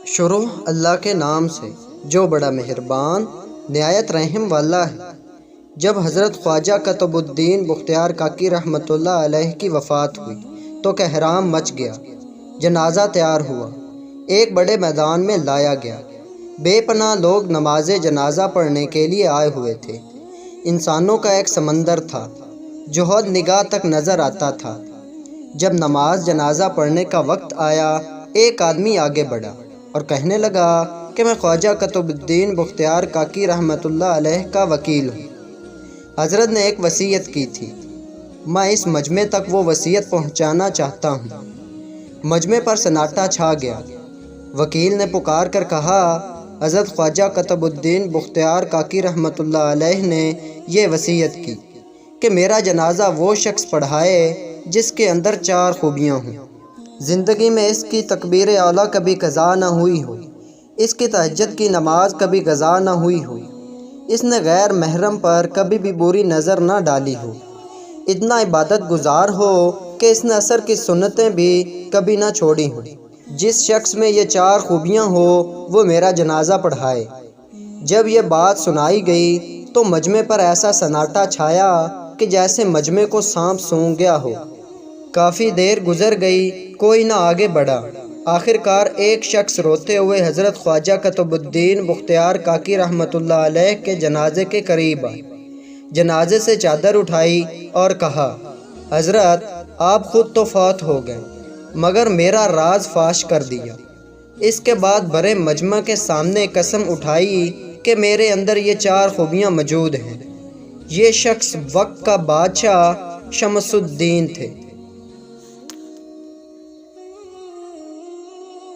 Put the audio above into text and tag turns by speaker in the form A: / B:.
A: شروع اللہ کے نام سے جو بڑا مہربان نہایت رحم والا ہے۔ جب حضرت خواجہ قطب الدین بختیار کاکی رحمۃ اللہ علیہ کی وفات ہوئی تو کہرام مچ گیا۔ جنازہ تیار ہوا، ایک بڑے میدان میں لایا گیا۔ بے پناہ لوگ نماز جنازہ پڑھنے کے لیے آئے ہوئے تھے۔ انسانوں کا ایک سمندر تھا جو حد نگاہ تک نظر آتا تھا۔ جب نماز جنازہ پڑھنے کا وقت آیا، ایک آدمی آگے بڑھا اور کہنے لگا کہ میں خواجہ قطب الدین بختیار کاکی رحمۃ اللہ علیہ کا وکیل ہوں۔ حضرت نے ایک وصیت کی تھی، میں اس مجمع تک وہ وصیت پہنچانا چاہتا ہوں۔ مجمع پر سناٹا چھا گیا۔ وکیل نے پکار کر کہا، حضرت خواجہ قطب الدین بختیار کاکی رحمۃ اللہ علیہ نے یہ وصیت کی کہ میرا جنازہ وہ شخص پڑھائے جس کے اندر 4 خوبیاں ہوں۔ زندگی میں اس کی تکبیر اعلیٰ کبھی قضا نہ ہوئی ہو، اس کی تہجد کی نماز کبھی قضا نہ ہوئی ہو، اس نے غیر محرم پر کبھی بھی بری نظر نہ ڈالی ہو، اتنا عبادت گزار ہو کہ اس نے عصر کی سنتیں بھی کبھی نہ چھوڑی ہوں۔ جس شخص میں یہ 4 خوبیاں ہو وہ میرا جنازہ پڑھائے۔ جب یہ بات سنائی گئی تو مجمع پر ایسا سناٹا چھایا کہ جیسے مجمع کو سانپ سونگھ گیا ہو۔ کافی دیر گزر گئی، کوئی نہ آگے بڑھا۔ آخر کار ایک شخص روتے ہوئے حضرت خواجہ قطب الدین بختیار کاکی رحمۃ اللہ علیہ کے جنازے کے قریب آئے۔ جنازے سے چادر اٹھائی اور کہا، حضرت آپ خود تو فوت ہو گئے مگر میرا راز فاش کر دیا۔ اس کے بعد بڑے مجمع کے سامنے قسم اٹھائی کہ میرے اندر یہ 4 خوبیاں موجود ہیں۔ یہ شخص وقت کا بادشاہ شمس الدین تھے۔